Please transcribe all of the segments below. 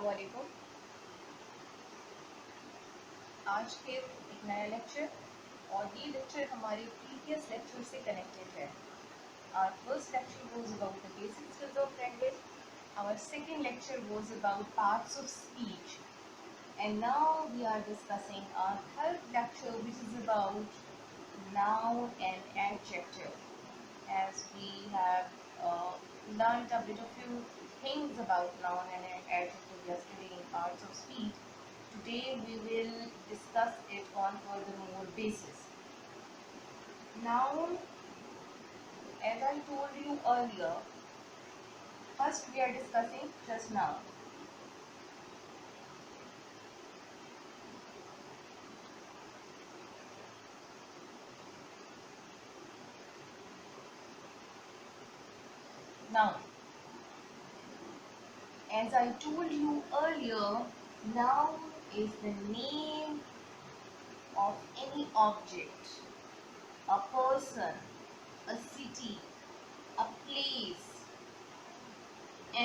अस्सलामुअलैकुम। आज के एक नया लेक्चर और ये लेक्चर हमारे प्रीवियस लेक्चर से कनेक्टेड है। Our first lecture was about the basic skills of language. Our second lecture was about parts of speech. And now we are discussing our third lecture, which is about noun and adjective. As we have learned a bit of few things about noun and adjective yesterday in parts of speech, today we will discuss it on furthermore basis. Noun, as I told you earlier, first we are discussing just noun. Noun. As I told you earlier, noun is the name of any object, a person, a city, a place,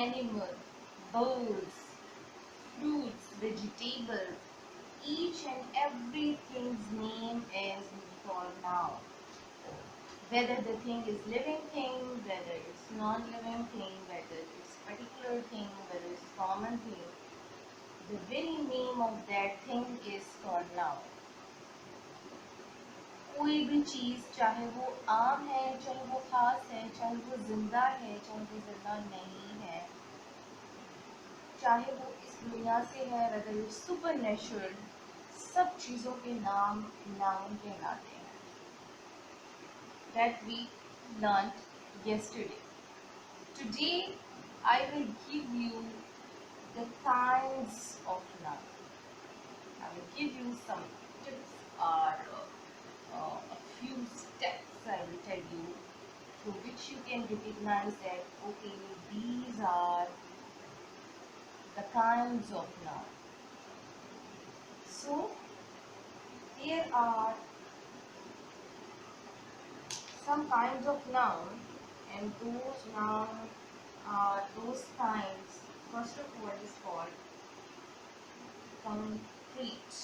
animal, birds, fruits, vegetables. Each and everything's name is called noun. Whether the thing is living thing, whether it's non-living thing, whether it's particular thing, whether it's common thing, the very name of that thing is called noun. कोई भी चीज़, चाहे वो आम है, चाहे वो खास है, चाहे वो जिंदा है, चाहे वो जिंदा नहीं है, चाहे वो इस दुनिया से है, whether it's supernatural, सब चीज़ों के नाम नाउन कहलाते हैं. That we learnt yesterday. Today I will give you the kinds of noun. I will give you some tips or a few steps I will tell you through which you can recognize that okay, these are the kinds of noun. So here are some kinds of noun, and those noun are those kinds. First of all is called concrete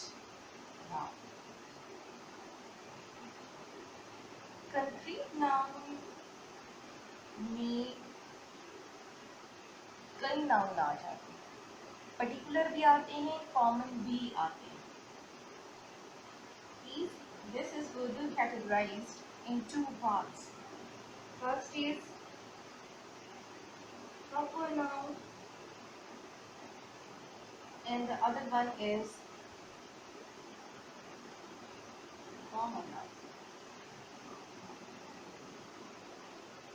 noun. Concrete noun में कई noun आ जाते हैं, particular भी आते हैं, common भी आते हैं. This is further categorized in two parts. First is proper noun and the other one is common noun.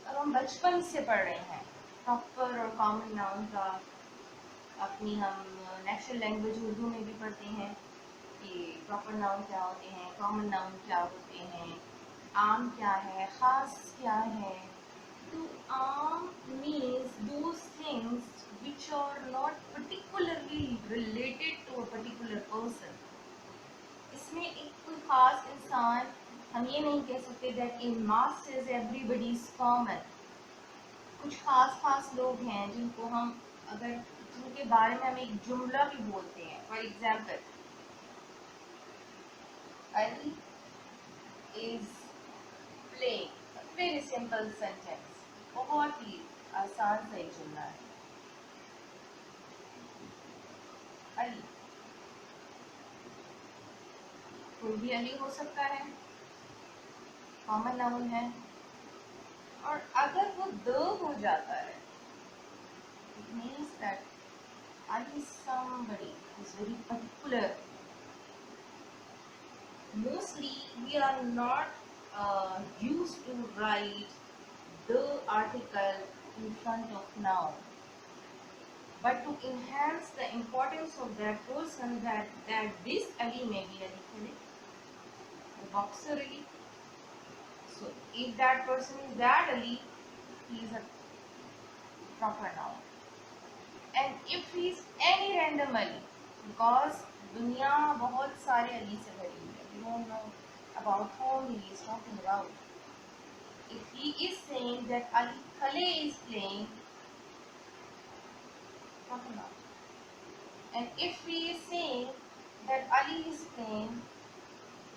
अब हम बचपन से पढ़ रहे हैं प्रॉपर और कॉमन नाउन का. अपनी हम नेशनल लैंग्वेज उर्दू में भी पढ़ते हैं कि प्रॉपर नाउन क्या होते हैं, कॉमन नाउन क्या होते हैं, आम क्या है, खास क्या है. तो आम means those things which are not particularly related to a particular person. इसमें एक कोई खास इंसान, हम ये नहीं कह सकते that in masses everybody is common. कुछ खास लोग हैं जिनको हम अगर जिनके बारे में हम एक जुमला भी बोलते हैं. For example, Ali is playing. Very simple sentence, बहुत ही आसान सा एक जुमला है. अली, कोई भी अली हो सकता है, कॉमन नाउन है. और अगर वो द हो जाता है, it means that Ali is somebody who is very particular. Mostly we are not used to write the article in front of noun, but to enhance the importance of that person, that this Ali may be Ali Khalid, the boxer Ali. So if that person is that Ali, he is a proper noun. And if he is any random Ali, because दुनिया बहुत सारे अली से भरी हुई है, we don't know about whom he is talking about. If he is saying that Ali Khalid is playing, proper noun. And if we say that Ali is playing,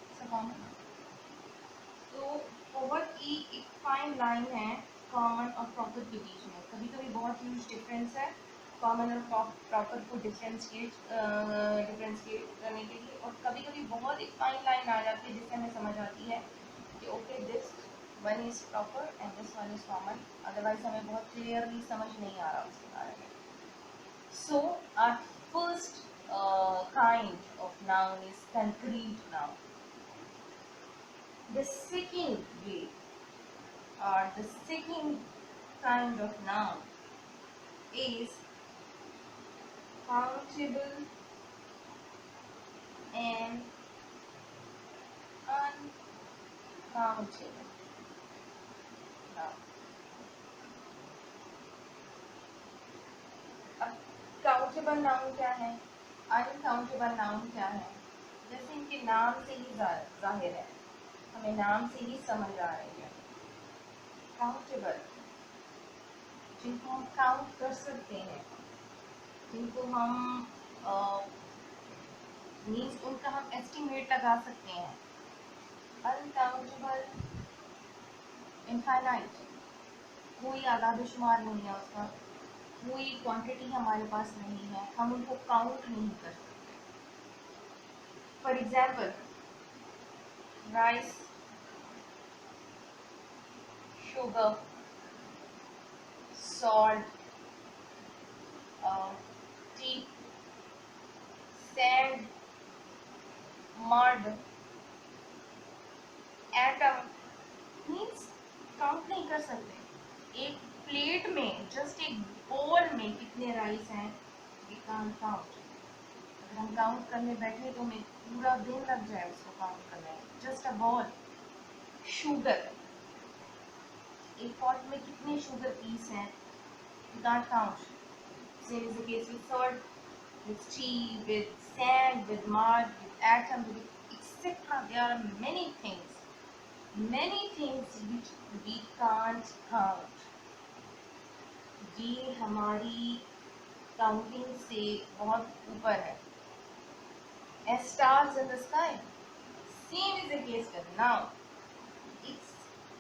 it's a common noun. तो बहुत ही एक fine line है common और proper के बीच में. कभी कभी बहुत ह्यूज डिफरेंस है कॉमन और प्रॉपर को डिफरेंशिएट करने के लिए, और कभी कभी बहुत एक फाइन लाइन आ जाती है जिससे हमें समझ आती है कि okay this one is proper and this one is common. Otherwise हमें बहुत क्लियरली समझ नहीं आ रहा उसके बारे में. So our first kind of noun is concrete noun. The second way or the second kind of noun is countable and uncountable noun. अब countable noun क्या है, uncountable noun क्या है, जैसे इनके नाम से ही जाहिर है, हमें नाम से ही समझ आ रही है. काउंटेबल, जिनको हम काउंट कर सकते हैं, जिनको हम मीन्स उनका हम एस्टिमेट लगा सकते हैं. अनकाउंटेबल, इनफाइनाइट, कोई आदादोशुमार नहीं है उसका, कोई क्वांटिटी हमारे पास नहीं है, हम उनको काउंट नहीं कर सकते. For example rice, sugar, salt, tea, sand, mud, atom. Means count नहीं कर सकते. एक प्लेट में, जस्ट एक बोल में कितने राइस हैं, वी कांट काउंट. अगर हम काउंट करने बैठे तो हमें पूरा दिन लग जाए उसको काउंट करने में. Just a ball. शुगर, एक पॉट में कितने शुगर पीस हैं, we can't count. Same is the case with salt, with tea, with sand, with mud, with atom, with etc. There are many things which we can't count. ये हमारी counting से बहुत ऊपर है. As stars in the sky. Same is the case with noun. It's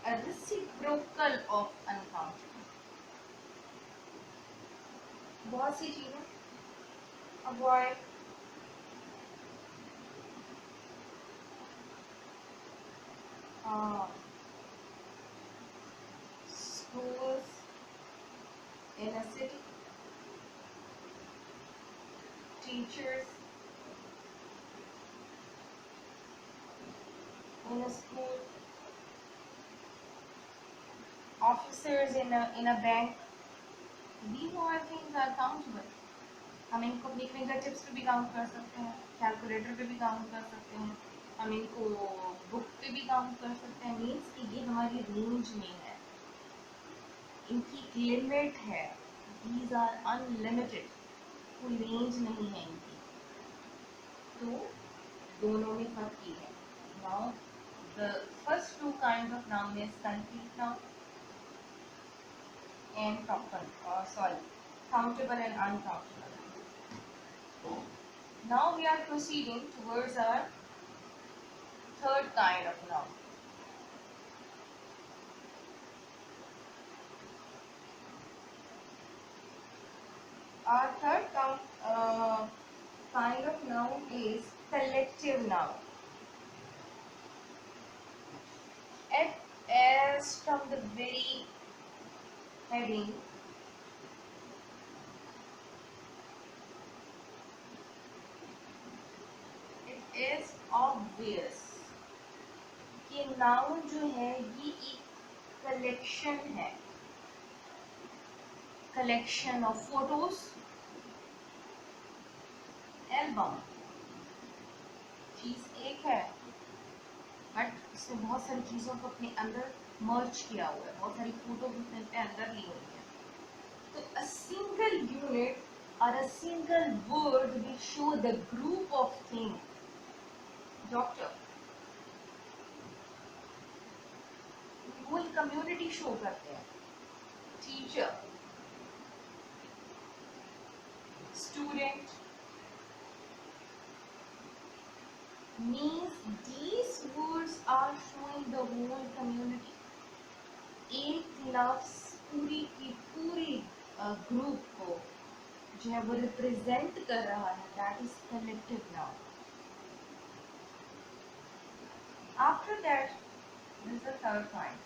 a reciprocal of uncountable. बहुत सी चीजें avoid, schools in a city, teachers in a school, officers in a bank. These all things are countable. हम इनको अपनी finger tips पे भी count कर सकते हैं, कैलकुलेटर पे भी काउंट कर सकते हैं, हम इनको बुक पे भी काउंट कर सकते हैं. मीन्स कि ये हमारी रेंज में है, इनकी लिमिट है. दीज आर अनलिमिटेड, कोई रेंज नहीं है इनकी. तो दोनों में फर्क ही है. Now the first two kind of noun is concrete noun and countable and uncountable. Now we are proceeding towards our third kind of noun. Our third kind of noun is collective noun. As from the very heading, it is obvious कि noun जो है ये एक collection है. Collection of photos, album. चीज एक है but इसने बहुत सारी चीज़ों को अपने अंदर मर्ज किया हुआ है, बहुत सारी फोटो उसने अपने अंदर ली हुई है. तो अ सिंगल यूनिट और a single word will show the group of thing. Doctor वो कम्युनिटी शो करते हैं. Teacher, student, means these words are showing the whole community. एक लफ्ज पूरी की पूरी ग्रुप को जो है वो रिप्रेजेंट कर रहा है, that is collective noun. After that this is the third kind.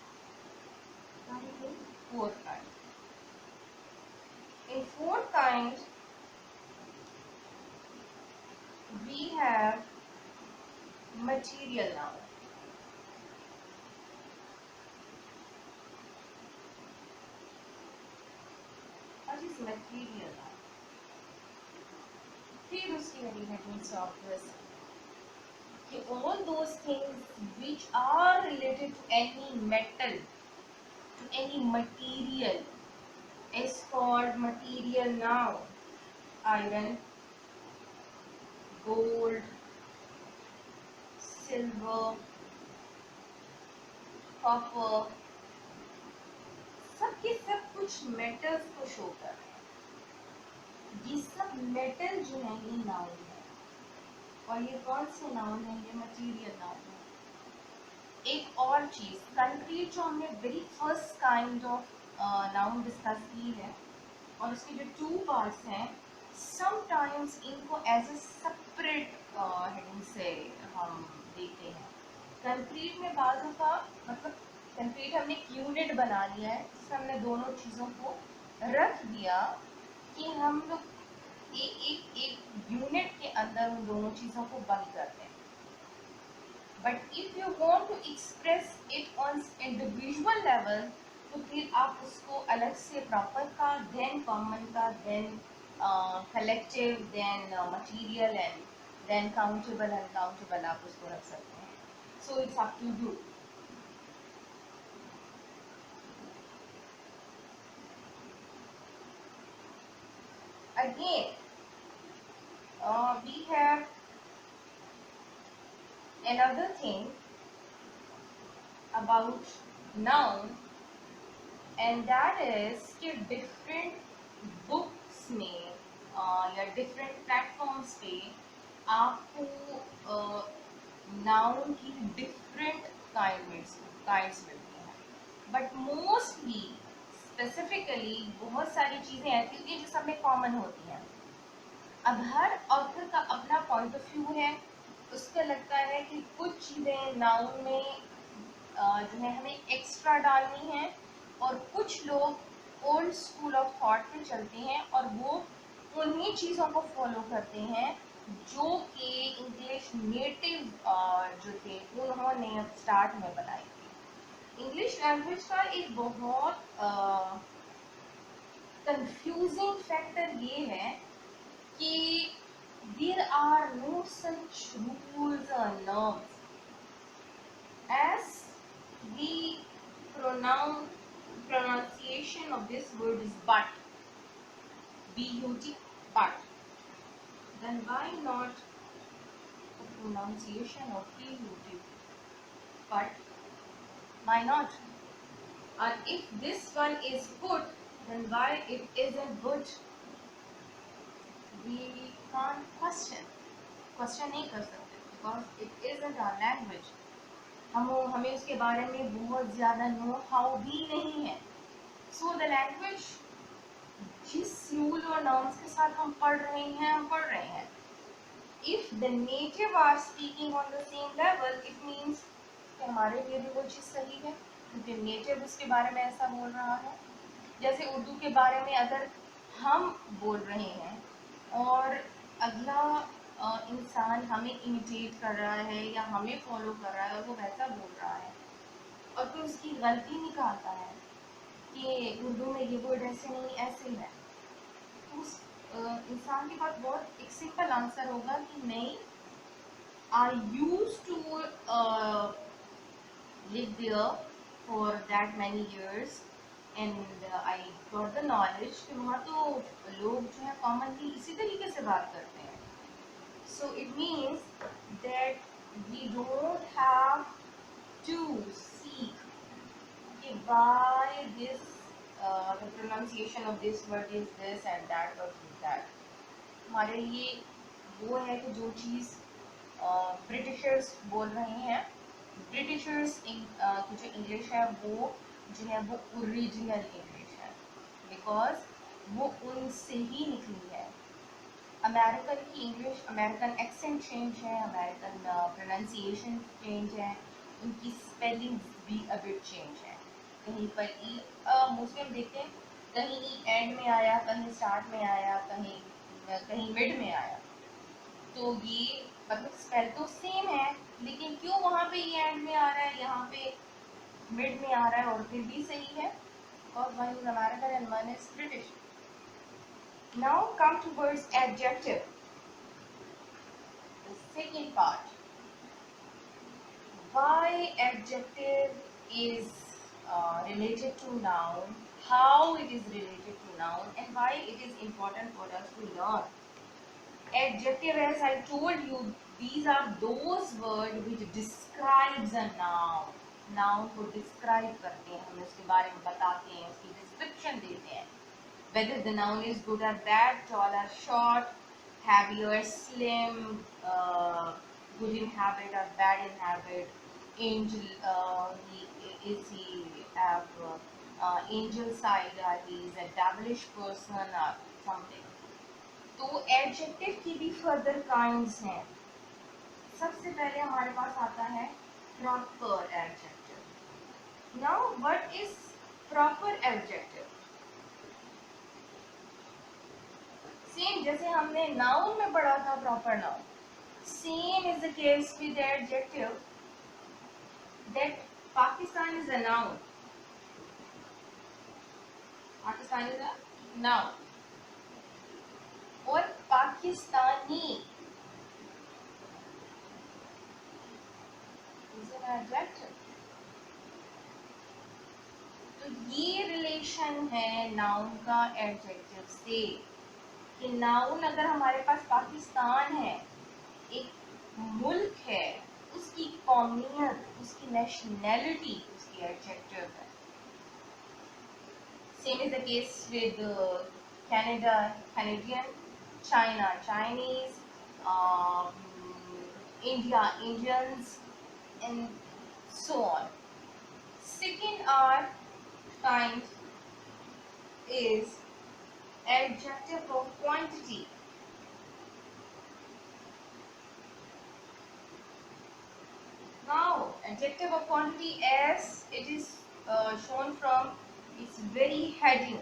Fourth kind. In fourth kind, we have material noun. What is material noun? फिर उसकी headings of this कि all those things which are related to any metal, to any material, is called material noun. Iron, gold, silver, copper, सब के सब कुछ metals को show कर रहे हैं. ये सब मेटल जो है ये नाउन है. और ये कौन से नाउन है? ये मटीरियल नाउन है. एक और चीज, कंक्रीट जो हमने very first kind of noun discuss की है और उसके जो टू पार्ट्स हैं, समटाइम्स इनको एज ए सेपरेट हेडिंग से हम देखते हैं. कंक्रीट में बाजू का मतलब कंक्रीट हमने एक यूनिट बना लिया है, जिसमें हमने दोनों चीज़ों को रख दिया कि हम लोग एक यूनिट के अंदर उन दोनों चीज़ों को बंद करते हैं. But if you want to express it on individual level, तो फिर आप उसको अलग से प्रॉपर का, देन कॉमन का, then collective, then material and then countable and countable आप उसको रख सकते हैं. So it's up to you. Again, we have another thing about noun, and that is कि different books में या different platforms पे आपको noun की different kinds मिलती हैं. But mostly स्पेसिफिकली बहुत सारी चीज़ें ऐसी होती हैं जो सब में कॉमन होती हैं. अब हर ऑथर का अपना पॉइंट ऑफ व्यू है. उसको लगता है कि कुछ चीज़ें नाउन में जो है हमें एक्स्ट्रा डालनी है, और कुछ लोग ओल्ड स्कूल ऑफ थॉट पे चलते हैं और वो उन्हीं चीज़ों को फॉलो करते हैं जो कि इंग्लिश नेटिव जो थे उन्होंने स्टार्ट में बनाई थी. इंग्लिश लैंग्वेज का एक बहुत कंफ्यूजिंग फैक्टर ये है कि there are no such rules or norms. As the pronunciation of this word is but, B-U-T, but, then why not the pronunciation of P-U-T, but? Why not? And if this one is put, then why it isn't put? We can't question नहीं कर सकते because it isn't our language. हमें उसके बारे में बहुत ज़्यादा know how भी नहीं है. सो द लैंग्वेज जिस रूल और नॉर्म्स के साथ हम पढ़ रहे हैं. If the native are speaking on the same level, it means कि हमारे लिए भी वो चीज़ सही है क्योंकि नेटिव उसके बारे में ऐसा बोल रहा है. जैसे उर्दू के बारे में अगर हम बोल रहे हैं और अगला इंसान हमें इमिटेट कर रहा है या हमें फॉलो कर रहा है और वो वैसा बोल रहा है और फिर उसकी गलती निकालता है कि उर्दू में ये वर्ड ऐसे नहीं ऐसे है, तो उस इंसान के पास बहुत एक सिंपल आंसर होगा कि नहीं, I use to live there for that many years and I got the knowledge कि वहाँ तो लोग जो है कॉमनली इसी तरीके से बात करते हैं. So it means that we don't have to seek why this the pronunciation of this word is this and that word is that. हमारे लिए वो है कि जो चीज़ ब्रिटिशर्स बोल रहे हैं। ब्रिटिशर्स की जो इंग्लिश है वो जो है वो ओरिजिनल इंग्लिश है, बिकॉज वो उनसे ही निकली है। अमेरिकन की इंग्लिश, अमेरिकन एक्सेंट चेंज है, अमेरिकन प्रोनाउंसिएशन चेंज है, उनकी स्पेलिंग भी अ बिट चेंज है। कहीं पर ई मोस्टली हम देखते हैं कहीं ई एंड में आया, कहीं स्टार्ट में आया, कहीं मिड में आया। तो ये मतलब स्पेल तो सेम है, लेकिन क्यों वहाँ पे ई एंड में आ रहा है, यहाँ पे मिड में आ रहा है और फिर भी सही है, because one is American and one is British. Now come towards adjective. The second part, why adjective is related to noun, how it is related to noun, and why it is important for us to learn. Adjective, as I told you, these are those words which describes a noun. Noun को describe करते हैं, हम उसके बारे में बताते हैं, उसकी description देते हैं. Whether the noun is good or bad, tall or short, heavy or slim, good in habit or bad in habit, angel, he have angel side, or he is a devilish person or something. तो adjective की भी further kinds हैं। सबसे पहले हमारे पास आता है proper adjective. Now what is proper adjective? Same जैसे हमने नाउन में पढ़ा था proper noun, same is the case with adjective, that Pakistan is a noun, Pakistan is a noun, और पाकिस्तानी इज एन एडजेक्टिव। तो ये रिलेशन है नाउन का एडजेक्टिव से, कि नाउन अगर हमारे पास पाकिस्तान है, एक मुल्क है, उसकी कौमियत, उसकी नेशनैलिटी उसकी एडजेक्टिव है। Same is the case with Canada, Canadian, China, Chinese, India, Indians, and so on. Second R kind is adjective of quantity. Now, adjective of quantity, as it is shown from its very heading,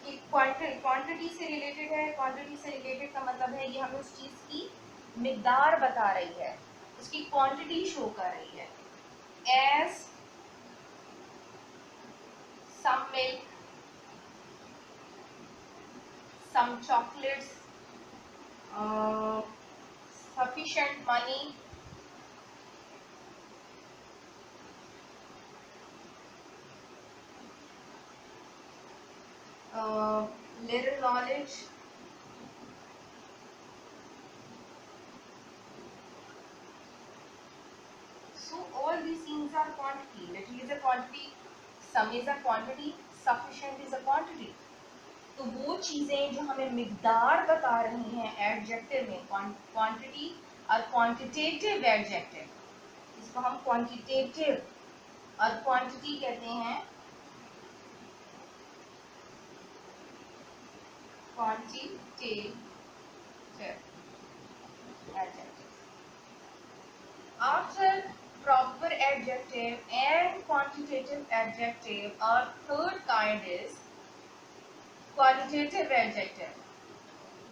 कि quantity से related है। Quantity से related का मतलब है ये हमें उस चीज की मिकदार बता रही है, उसकी क्वांटिटी शो कर रही है। As some milk, some chocolates, sufficient money, little knowledge, so all these things are quantity. Little is a quantity, some is a quantity, sufficient is a quantity. तो वो चीजें जो हमें मिकदार बता रही हैं एडजेक्टिव में, क्वांटिटी और क्वांटिटेटिव एडजेक्टिव, इसको हम क्वांटिटेटिव और क्वांटिटी कहते हैं, quantitative adjective. After proper adjective and quantitative adjective, our third kind is qualitative adjective.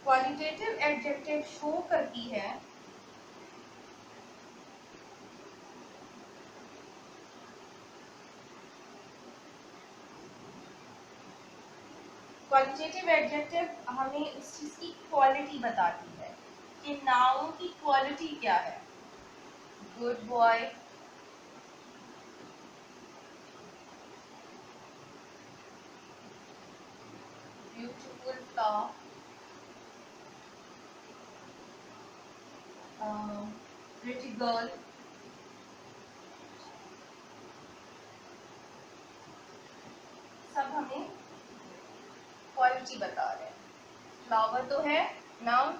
Qualitative adjective show करती है क्वालिटेटिव एडजेक्टिव हमें उस चीज की क्वालिटी बताती है कि नाउन की क्वालिटी क्या है। Good boy, beautiful flower, pretty girl, सब हमें क्वालिटी बता रहे हैं। फ्लावर तो है नाउन,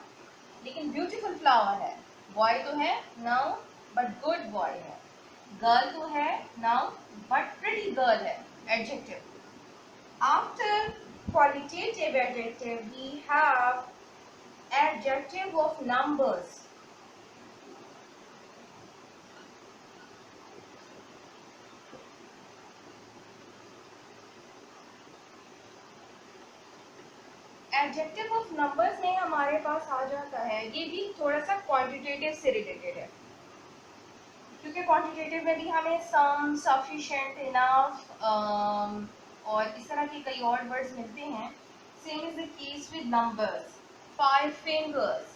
लेकिन ब्यूटीफुल फ्लावर है, बॉय तो है नाउन बट गुड बॉय है, गर्ल तो है नाउन बट प्रिटी गर्ल है adjective. After qualitative adjective we have adjective of numbers. Adjective of numbers में हमारे पास आ जाता है, ये भी थोड़ा सा क्वांटिटेटिव से रिलेटेड है, क्योंकि क्वांटिटेटिव में भी हमें सम, सफिशिएंट, इनफ और इस तरह के कई और वर्ड्स मिलते हैं. Same is the case with numbers. 5 fingers,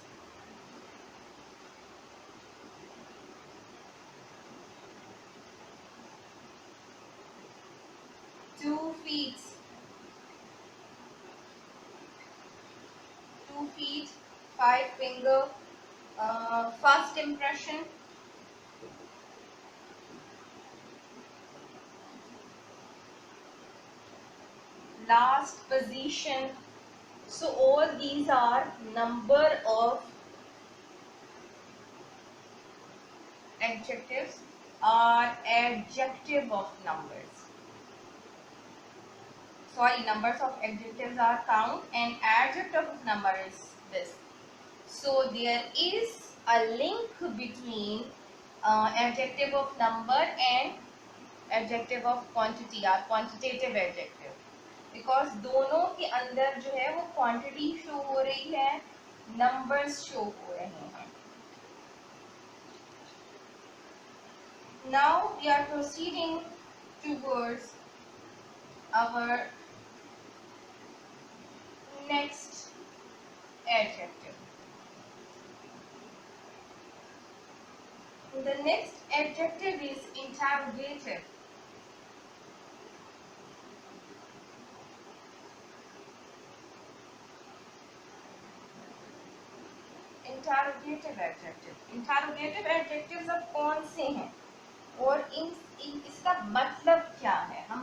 2 feet, 2 feet, 5 finger, first impression, last position. So all these are number of adjectives or adjective of numbers. Sorry, numbers of adjectives are count and adjective of number is this. So there is a link between adjective of number and adjective of quantity or quantitative adjective, because दोनों के अंदर जो है वो quantity show हो रही है, numbers show हो रहे हैं. Now we are proceeding towards our next adjective. The next adjective is interrogative. Interrogative adjectives अब कौन से हैं और इसका मतलब क्या है, हम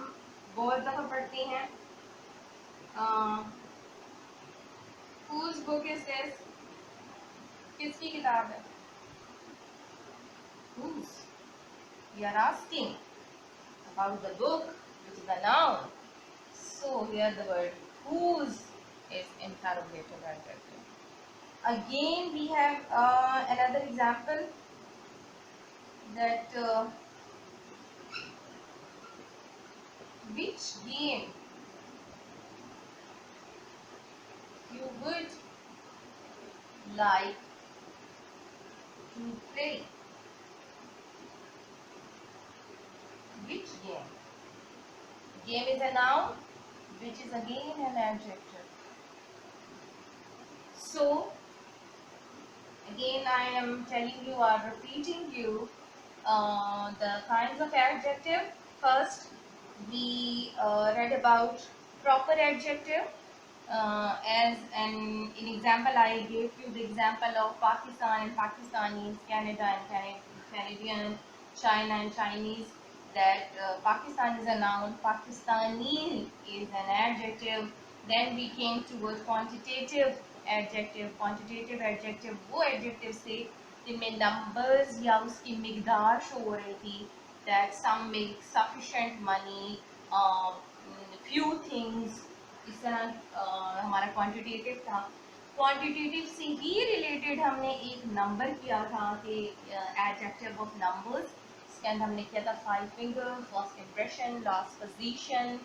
बहुत दफा पढ़ते हैं. whose book is this? किसकी किताब है? whose, we are asking about the book which is a noun. So here the word whose is interrogative adjective. Again we have another example, that which game you would like to play. Which game? Game is a noun, which is again an adjective. So again I am telling you or repeating you the kinds of adjective. First we read about proper adjective. As in example I gave you the example of Pakistan and Pakistanis, Canada and Canadian, China and Chinese. That Pakistan is a noun, Pakistani is an adjective. Then we came towards quantitative adjective. Quantitative adjective वो adjective से जिनमें numbers या उसकी मिकदार show हो रही थी, that some make sufficient money, few things. इस तरह हमारा क्वांटिटेटिव था. क्वांटिटेटिव से ही रिलेटेड हमने एक नंबर किया था कि एडजेक्टिव ऑफ नंबर्स. इसके अंदर हमने किया था 5 finger, first impression, last position,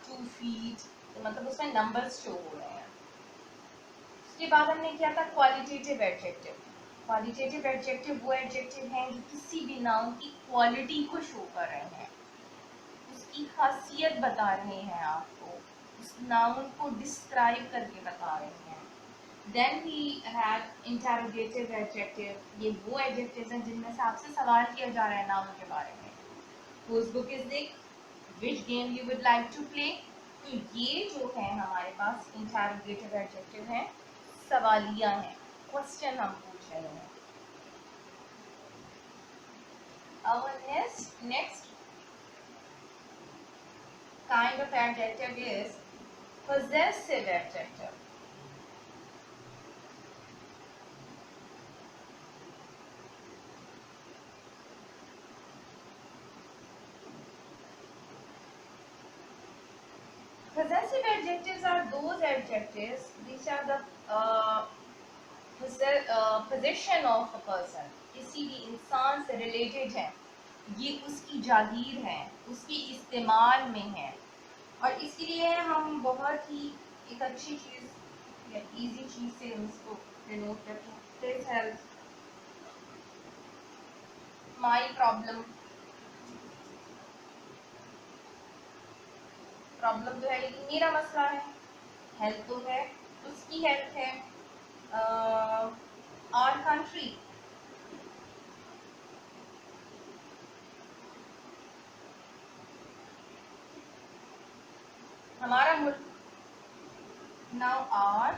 2 feet. तो मतलब उसमें नंबर्स शो हो रहे हैं. उसके बाद हमने किया था क्वालिटेटिव एडजेक्टिव. क्वालिटेटिव एडजेक्टिव वो एडजेक्टिव हैं जो किसी भी नाउन की क्वालिटी को शो कर रहे हैं, उसकी खासियत बता रहे हैं, आपको उस नाउन को डिस्क्राइब करके बता रहे हैं. Then we had interrogative adjective. ये वो एडजेक्टिव्स हैं जिनमें से आपसे सवाल किया जा रहा है नाउन के बारे में. Whose book is this, which game you would like to play. तो ये जो है हमारे पास इंटरोगेटिव एडजेक्टिव हैं, सवालिया हैं, क्वेश्चन हम पूछ रहे हैं. Our next kind of adjective is possessive adjective. possessive adjectives are those adjectives which are the possession of a person, किसी भी इंसान से related है, ये उसकी जागीर है, उसकी इस्तेमाल में है, और इसके लिए हम बहुत ही एक अच्छी चीज़ या इजी चीज़ से उसको डिनोट करते हैं. This helps my problem. Problem तो है लेकिन मेरा मसला है. हेल्थ तो है, उसकी हेल्थ है. आवर कंट्री, हमारा मुल्क. Now are,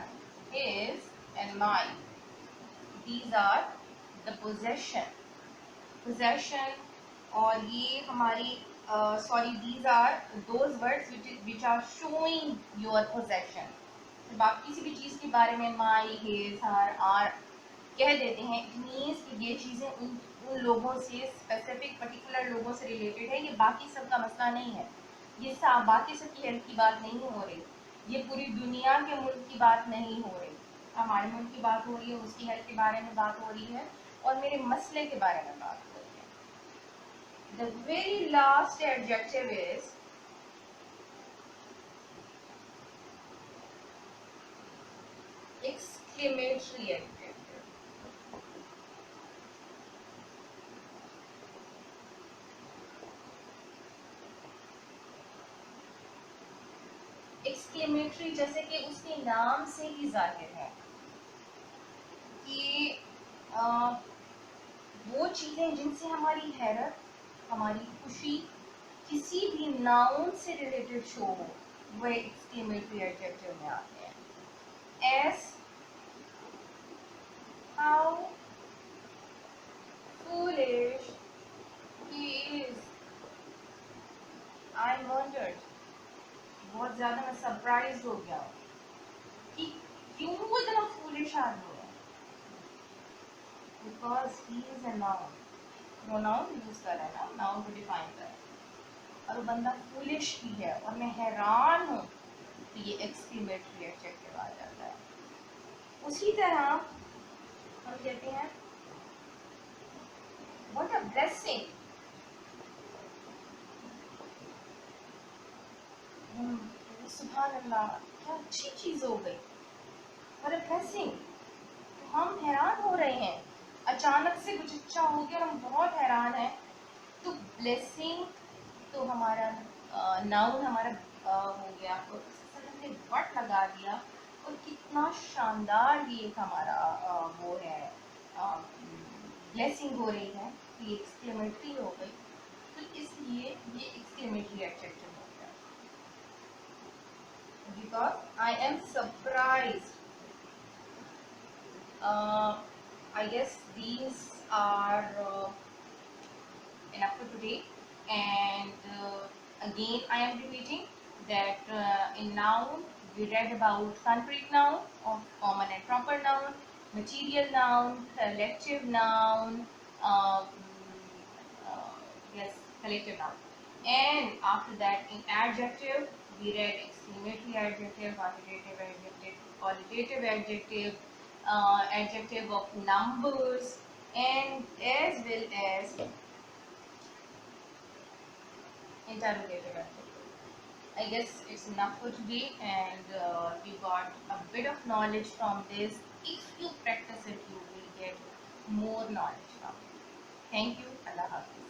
his and my, these are the possession. और ये हमारी sorry, these are those words which are showing your possession. जब आप किसी भी चीज़ के बारे में माई, हिज, हर, आर कह देते हैं, इट मीन्स कि ये चीज़ें उन लोगों से, स्पेसिफिक पर्टिकुलर लोगों से रिलेटेड है. ये बाकी सब का मसला नहीं है. ये सब बाकी सब की हेल्थ की बात नहीं हो रही. ये पूरी दुनिया के मुल्क की बात नहीं हो रही. हमारे मुल्क की बात हो रही है, उसकी हेल्थ के बारे में बात हो रही है, और मेरे मसले के बारे में बात हो रही है. The very last adjective is exclamatory adjective. Exclamatory जैसे कि उसके नाम से ही जाहिर है कि वो चीज़ें जिनसे हमारी हैरत, हमारी खुशी किसी भी नाउन से रिलेटेड शो हो, वह एक्सक्लेमेटरी एडजेक्टिव में आते हैं. S, how foolish he is. I wandered, बहुत ज़्यादा मैं सरप्राइज हो गया कि क्यों वो इतना फूलिश आदमी है. Because he is a noun. Pronoun use कर रहा है ना, नाउन को डिफाइन कर रहा है, और वो बंदा फूलिश भी है और मैं हैरान हूँ, तो ये एक्सक्लेमेटरी एडजेक्टिव आ जाता है. उसी तरह हम कहते हैं व्हाट अ ब्लेसिंग. सुभान अल्लाह, क्या अच्छी चीज़ हो गई. What a blessing. हम हैरान हो रहे हैं, अचानक से कुछ अच्छा हो गया और हम बहुत हैरान हैं. तो ब्लेसिंग तो हमारा नाउन हमारा हो गया, और हमने वट लगा दिया, और कितना शानदार ये एक हमारा वो है, ब्लेसिंग हो रही है, ये एक्सक्लेमेटरी हो गई. तो इसलिए ये एक्सक्लेमेटरी एडजेक्टिव हो गया. Because I am surprised. I guess these are enough for today. And again, I am repeating that in noun we read about concrete noun, of common and proper noun, material noun, collective noun, um, uh, yes, collective noun. And after that, in adjective, we read exclamatory adjective, qualitative adjective, adjective of numbers, and as well as interrogative adjective. I guess it's enough for today, and you got a bit of knowledge from this. If you practice it, you will get more knowledge from it. Thank you. Allah Hafiz.